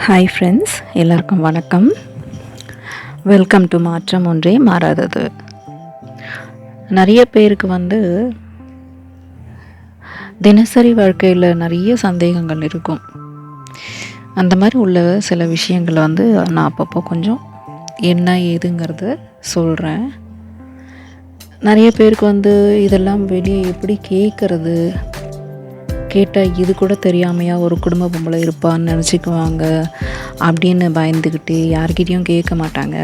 Hi friends, எல்லாருக்கும் வணக்கம். Welcome to மாற்றம் ஒன்றே மாறாதது. நிறைய பேருக்கு தினசரி வாழ்க்கையில் நிறைய சந்தேகங்கள் இருக்கும். அந்த மாதிரி உள்ள சில விஷயங்களை நான் அப்பப்போ கொஞ்சம் என்ன ஏதுங்கிறத சொல்கிறேன். நிறைய பேருக்கு இதெல்லாம் வெளியே எப்படி கேட்டால் இது கூட தெரியாமையா ஒரு குடும்ப பொம்பளை இருப்பான்னு நினச்சிக்குவாங்க அப்படின்னு பயந்துக்கிட்டு யார்கிட்டையும் கேட்க மாட்டாங்க.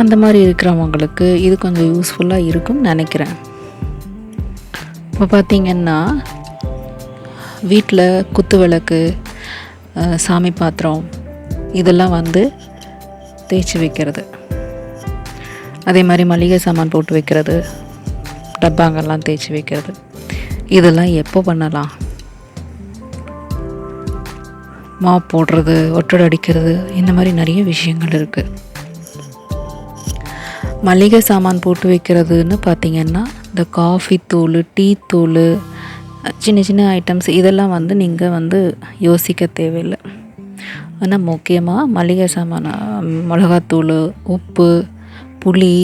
அந்த மாதிரி இருக்கிறவங்களுக்கு இது கொஞ்சம் யூஸ்ஃபுல்லாக இருக்கும்னு நினைக்கிறேன். இப்போ பார்த்திங்கன்னா, வீட்டில் குத்து விளக்கு, சாமி பாத்திரம் இதெல்லாம் தேய்ச்சி வைக்கிறது, அதே மாதிரி மளிகை சாமான் போட்டு வைக்கிறது, டப்பாங்கெல்லாம் தேய்ச்சி வைக்கிறது, இதெல்லாம் எப்போ பண்ணலாம்? மாப் போடுறது, ஒட்டடை அடிக்கிறது, இந்த மாதிரி நிறைய விஷயங்கள் இருக்குது. மளிகை சாமான் போட்டு வைக்கிறதுன்னு பார்த்திங்கன்னா, இந்த காஃபி தூள், டீ தூள், சின்ன சின்ன ஐட்டம்ஸ் இதெல்லாம் நீங்கள் யோசிக்க தேவையில்லை. ஆனால் முக்கியமாக மளிகை சாமான், மிளகாத்தூள், உப்பு, புளி,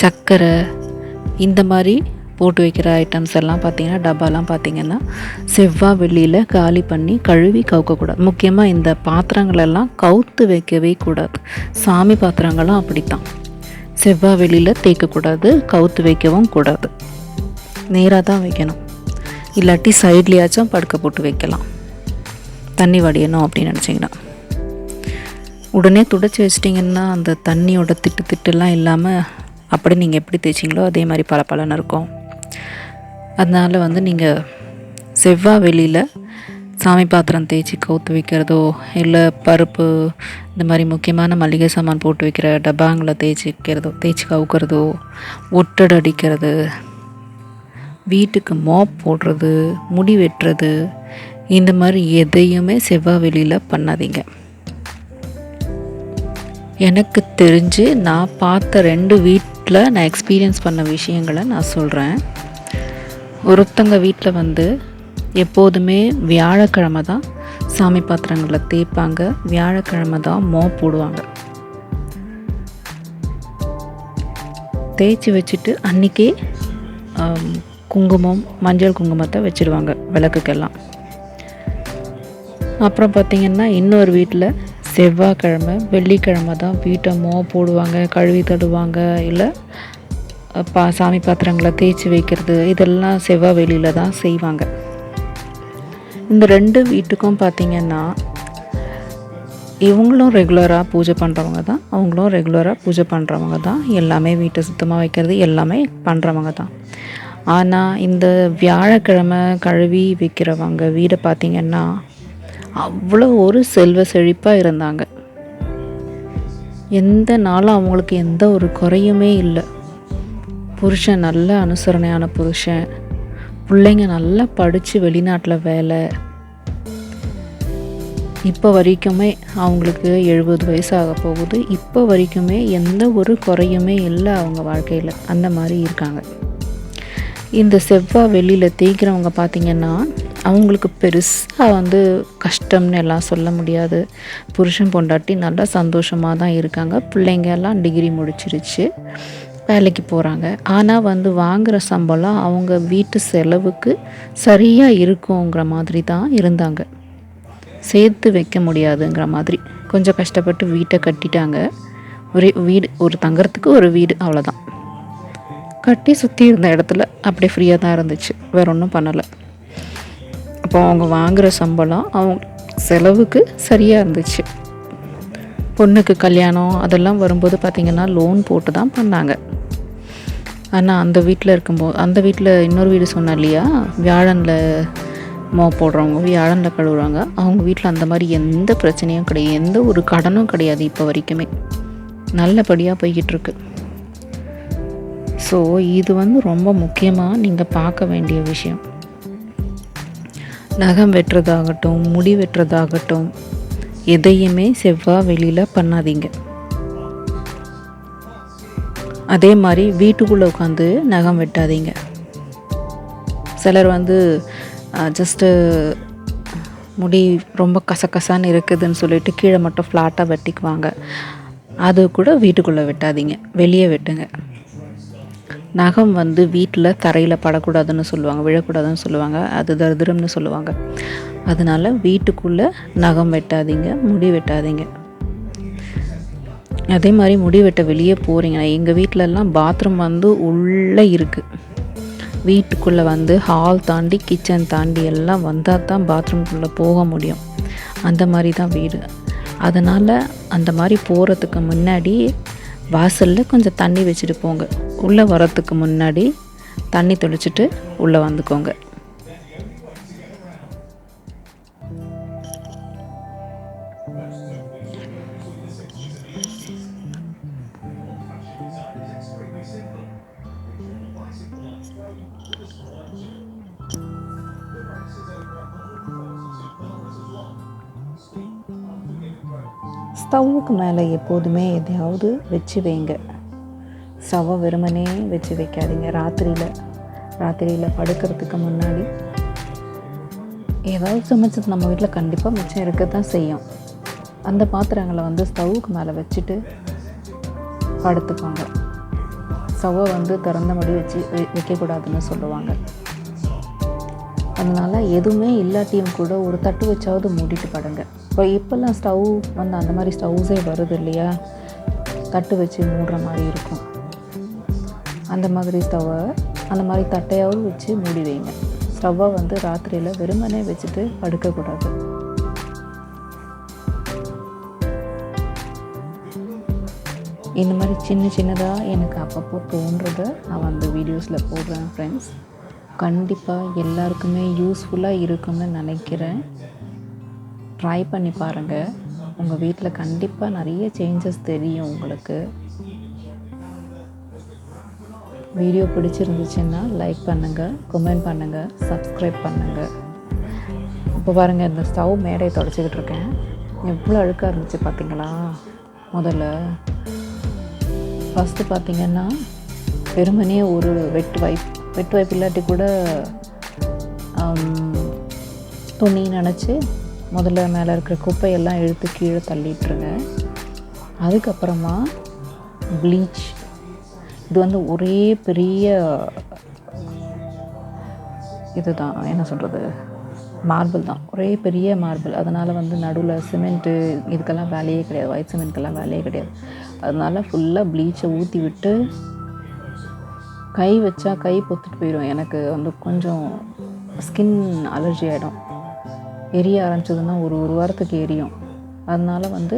சர்க்கரை, இந்த மாதிரி போட்டு வைக்கிற ஐட்டம்ஸ் எல்லாம் பார்த்திங்கன்னா, டப்பாலாம் பார்த்திங்கன்னா செவ்வாய் வெள்ளியில் காலி பண்ணி கழுவி கவுக்கக்கூடாது. முக்கியமாக இந்த பாத்திரங்களெல்லாம் கவுத்து வைக்கவே கூடாது. சாமி பாத்திரங்களும் அப்படித்தான். செவ்வாய் வெள்ளியில் தேய்க்கக்கூடாது, கவுத்து வைக்கவும் கூடாது. நேராக தான் வைக்கணும். இல்லாட்டி சைட்லேயாச்சும் படுக்க போட்டு வைக்கலாம், தண்ணி வடியணும் அப்படின்னு நினச்சிங்கன்னா. உடனே துடைச்சி வச்சிட்டிங்கன்னா அந்த தண்ணியோட திட்டுலாம் இல்லாமல் அப்படி நீங்கள் எப்படி தேய்ச்சிங்களோ அதே மாதிரி பளபளன்னு இருக்கும். அதனால் நீங்கள் செவ்வாய் வெளியில் சாமி பாத்திரம் தேய்ச்சி கவுத்து வைக்கிறதோ, இல்லை பருப்பு இந்த மாதிரி முக்கியமான மளிகை சாமான் போட்டு வைக்கிற டப்பாங்களை தேய்ச்சி கவுக்கிறதோ, ஒட்டடை அடிக்கிறது, வீட்டுக்கு மாப் போடுறது, முடி வெட்டுறது, இந்த மாதிரி எதையுமே செவ்வாய் வெளியில் பண்ணாதீங்க. எனக்கு தெரிஞ்சு நான் பார்த்த 2 வீட்டில் நான் எக்ஸ்பீரியன்ஸ் பண்ண விஷயங்களை நான் சொல்கிறேன். ஒருத்தங்க வீட்டில் எப்போதுமே வியாழக்கிழமை தான் சாமி பாத்திரங்களை தேய்ப்பாங்க, வியாழக்கிழமை தான் மாப் போடுவாங்க. தேய்ச்சி வச்சுட்டு அன்றைக்கே குங்குமம், மஞ்சள் குங்குமத்தை வச்சுடுவாங்க விளக்குக்கெல்லாம். அப்புறம் பார்த்திங்கன்னா, இன்னொரு வீட்டில் செவ்வாய்க்கிழமை, வெள்ளிக்கிழமை தான் வீட்டை மாப் போடுவாங்க, கழுவி தடுவாங்க, இல்லை சாமி பாத்திரங்களை தேய்ச்சி வைக்கிறது, இதெல்லாம் செவ்வாய் வெளியில் தான் செய்வாங்க. இந்த 2 வீட்டுக்கும் பார்த்திங்கன்னா, இவங்களும் ரெகுலராக பூஜை பண்ணுறவங்க தான், அவங்களும் ரெகுலராக பூஜை பண்ணுறவங்க தான், எல்லாமே வீட்டை சுத்தமாக வைக்கிறது எல்லாமே பண்ணுறவங்க தான். ஆனால் இந்த வியாழக்கிழமை கழுவி வைக்கிறவங்க வீடை பார்த்திங்கன்னா அவ்வளோ ஒரு செல்வ செழிப்பாக இருந்தாங்க. எந்த நாளும் அவங்களுக்கு எந்த ஒரு குறையுமே இல்லை. புருஷன் நல்ல அனுசரணையான புருஷன், பிள்ளைங்க நல்லா படித்து வெளிநாட்டில் வேலை. இப்போ வரைக்குமே அவங்களுக்கு 70 வயசாக போகுது. இப்போ வரைக்குமே எந்த ஒரு குறையுமே இல்லை அவங்க வாழ்க்கையில். அந்த மாதிரி இருக்காங்க. இந்த செவ்வாய் வெளியில் தேய்க்கிறவங்க பார்த்திங்கன்னா, அவங்களுக்கு பெருசாக கஷ்டம்னு எல்லாம் சொல்ல முடியாது. புருஷன் பொண்டாட்டி நல்லா சந்தோஷமாக தான் இருக்காங்க. பிள்ளைங்க எல்லாம் டிகிரி முடிச்சிருச்சு, வேலைக்கு போகிறாங்க. ஆனால் வாங்குகிற சம்பளம் அவங்க வீட்டு செலவுக்கு சரியாக இருக்குங்கிற மாதிரி தான் இருந்தாங்க. சேர்த்து வைக்க முடியாதுங்கிற மாதிரி கொஞ்சம் கஷ்டப்பட்டு வீட்டை கட்டிட்டாங்க. ஒரு தங்கறதுக்கு ஒரு வீடு, அவ்வளோதான். கட்டி சுற்றி இருந்த இடத்துல அப்படியே ஃப்ரீயாக தான் இருந்துச்சு, வேற ஒன்றும் பண்ணலை. அப்போ அவங்க வாங்குகிற சம்பளம் அவங்க செலவுக்கு சரியாக இருந்துச்சு. பொண்ணுக்கு கல்யாணம் அதெல்லாம் வரும்போது பார்த்திங்கன்னா லோன் போட்டு தான் பண்ணாங்க. ஆனால் அந்த வீட்டில் இன்னொரு வீடு சொன்னேன் இல்லையா, வியாழனில் மாப் போடுறவங்க, வியாழனில் கழுவுறாங்க, அவங்க வீட்டில் அந்த மாதிரி எந்த பிரச்சனையும் கிடையாது, எந்த ஒரு கடனும் கிடையாது. இப்போ வரைக்குமே நல்லபடியாக போய்கிட்டுருக்கு. ஸோ இது ரொம்ப முக்கியமாக நீங்கள் பார்க்க வேண்டிய விஷயம். நகம் வெட்டுறதாகட்டும், முடி வெட்டுறதாகட்டும், எதையுமே செவ்வாய் வெளியில் பண்ணாதீங்க. அதே மாதிரி வீட்டுக்குள்ளே உட்காந்து நகம் வெட்டாதீங்க. சிலர் ஜஸ்ட்டு முடி ரொம்ப கசகசான்னு இருக்குதுன்னு சொல்லிட்டு கீழே மட்டும் ஃப்ளாட்டாக வெட்டிக்குவாங்க. அது கூட வீட்டுக்குள்ளே வெட்டாதீங்க, வெளியே வெட்டுங்க. நகம் வந்து வீட்டில் தரையில் படக்கூடாதுன்னு சொல்லுவாங்க, விழக்கூடாதுன்னு சொல்லுவாங்க, அது தரித்திரம்னு சொல்லுவாங்க. அதனால் வீட்டுக்குள்ளே நகம் வெட்டாதீங்க, முடி வெட்டாதீங்க. அதே மாதிரி முடி வெட்ட வெளியே போகிறீங்கன்னா, எங்கள் வீட்டிலலாம் பாத்ரூம் வந்து உள்ளே இருக்குது. வீட்டுக்குள்ளே வந்து ஹால் தாண்டி கிச்சன் தாண்டி எல்லாம் வந்தால் தான் பாத்ரூம்குள்ளே போக முடியும். அந்த மாதிரி தான் வீடு. அதனால் அந்த மாதிரி போகிறதுக்கு முன்னாடி வாசலில் கொஞ்சம் தண்ணி வச்சுட்டு போங்க. உள்ளே வரத்துக்கு முன்னாடி தண்ணி தெளிச்சிட்டு உள்ளே வந்துக்கோங்க. ஸ்டவ்வுக்கு மேலே எப்போதுமே எதையாவது வச்சு வைங்க. ஸ்டவ்வை வெறுமனே வச்சு வைக்காதீங்க. ராத்திரியில் படுக்கிறதுக்கு முன்னாடி ஏதாவது சமைச்சது நம்ம வீட்டில் கண்டிப்பாக மிச்சம் இருக்க தான் செய்யும். அந்த பாத்திரங்களை வந்து ஸ்டவ்வுக்கு மேலே வச்சுட்டு படுத்துப்பாங்க. ஸ்டவ்வை வந்து திறந்தபடி வைக்கக்கூடாதுன்னு சொல்லுவாங்க. அதனால் எதுவுமே இல்லாட்டியும் கூட ஒரு தட்டு வச்சாவது மூடிட்டு படுங்க. இப்போல்லாம் ஸ்டவ் வந்து அந்த மாதிரி ஸ்டவ்ஸே வருது இல்லையா, தட்டு வச்சு மூடுற மாதிரி இருக்கும். அந்த மாதிரி ஸ்டவ்வை அந்த மாதிரி தட்டையாவது வச்சு மூடி வைங்க. ஸ்டவ்வை வந்து ராத்திரியில் வெறுமனே வச்சுட்டு படுக்கக்கூடாது. இந்த மாதிரி சின்னதாக எனக்கு அப்பப்போ தோன்றதை நான் வந்து வீடியோஸில் போடுறேன் ஃப்ரெண்ட்ஸ். கண்டிப்பாக எல்லாருக்குமே யூஸ்ஃபுல்லாக இருக்கும்னு நினைக்கிறேன். ட்ரை பண்ணி பாருங்கள். உங்கள் வீட்டில் கண்டிப்பாக நிறைய சேஞ்சஸ் தெரியும் உங்களுக்கு. வீடியோ பிடிச்சிருந்துச்சுன்னா லைக் பண்ணுங்கள், கமெண்ட் பண்ணுங்கள், சப்ஸ்கிரைப் பண்ணுங்கள். இப்போ பாருங்கள், இந்த ஸ்டவ் மேடையை தொடச்சிக்கிட்டு இருக்கேன். எவ்வளோ அழுக்காக இருந்துச்சு பார்த்தீங்களா? முதல்ல ஃபஸ்ட்டு பார்த்திங்கன்னா வெறுமனே ஒரு வெட் வைப் இல்லாட்டி கூட துணி நினச்சி முதல்ல மேலே இருக்கிற குப்பையெல்லாம் இழுத்து கீழே தள்ளிட்டுருங்க. அதுக்கப்புறமா ப்ளீச், இது வந்து ஒரே பெரிய இதுதான், என்ன சொல்கிறது, மார்பிள் தான், ஒரே பெரிய மார்பிள். அதனால் வந்து நடுவில் சிமெண்ட்டு இதுக்கெல்லாம் வேலையே கிடையாது, ஒயிட் சிமெண்ட்க்கெல்லாம் வேலையே கிடையாது. அதனால் ஃபுல்லாக ப்ளீச்சை ஊற்றி விட்டு கை வச்சா கை பொத்துட்டு போயிடும். எனக்கு வந்து கொஞ்சம் ஸ்கின் அலர்ஜி ஆகிடும். எரிய ஆரம்பிச்சதுன்னா ஒரு வாரத்துக்கு எரியும். அதனால் வந்து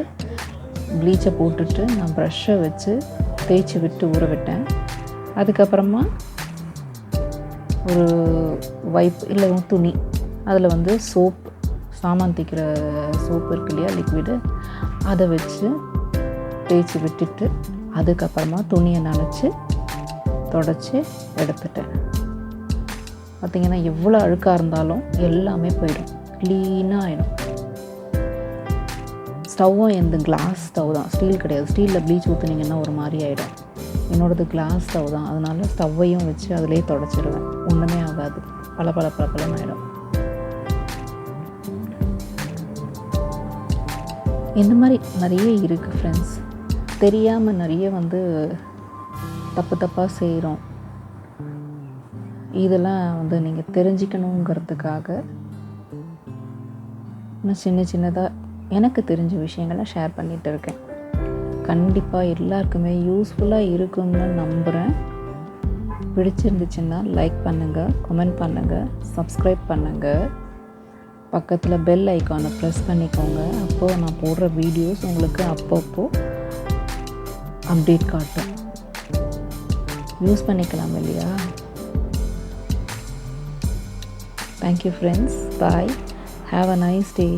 ப்ளீச்சை போட்டுட்டு நான் ப்ரஷ்ஷை வச்சு தேய்ச்சி விட்டு ஊற விட்டேன். அதுக்கப்புறமா ஒரு வைப் இல்லை துணி, அதில் வந்து சாமான் தேய்க்கிற சோப்பு இருக்கு இல்லையா, லிக்விடு, அதை வச்சு தேய்ச்சி விட்டுட்டு அதுக்கப்புறமா துணியை நனைச்சி தொடச்சி எடுத்துட்டேன். பார்த்திங்கன்னா எவ்வளோ அழுக்காக இருந்தாலும் எல்லாமே போயிடும், க்ளீனாக ஆகிடும். ஸ்டவ்வும் எந்த கிளாஸ் ஸ்டவ் தான், ஸ்டீல் கிடையாது. ஸ்டீலில் ப்ளீச் ஊற்றுனீங்கன்னா ஒரு மாதிரி ஆகிடும். என்னோடது கிளாஸ் ஸ்டவ் தான். அதனால் ஸ்டவ்வையும் வச்சு அதிலே தொடச்சிடுவேன். ஒன்றுமே ஆகாது, பல ஆகிடும். இந்த மாதிரி நிறைய இருக்குது ஃப்ரெண்ட்ஸ். தெரியாமல் நிறைய வந்து தப்பாக செய்கிறோம். இதெல்லாம் வந்து நீங்கள் தெரிஞ்சுக்கணுங்கிறதுக்காக நான் சின்னதாக எனக்கு தெரிஞ்ச விஷயங்களை ஷேர் பண்ணிகிட்டு இருக்கேன். கண்டிப்பாக எல்லாருக்குமே யூஸ்ஃபுல்லாக இருக்கும்னு நம்புகிறேன். பிடிச்சிருந்துச்சுன்னா லைக் பண்ணுங்கள், கமெண்ட் பண்ணுங்கள், சப்ஸ்கிரைப் பண்ணுங்கள். பக்கத்தில் பெல் ஐக்கானை ப்ரெஸ் பண்ணிக்கோங்க. அப்போது நான் போடுற வீடியோஸ் உங்களுக்கு அப்பப்போ அப்டேட் காட்டும். யூஸ் பண்ணிக்கலாம் இல்லையா? Thank you friends. Bye. Have a nice day.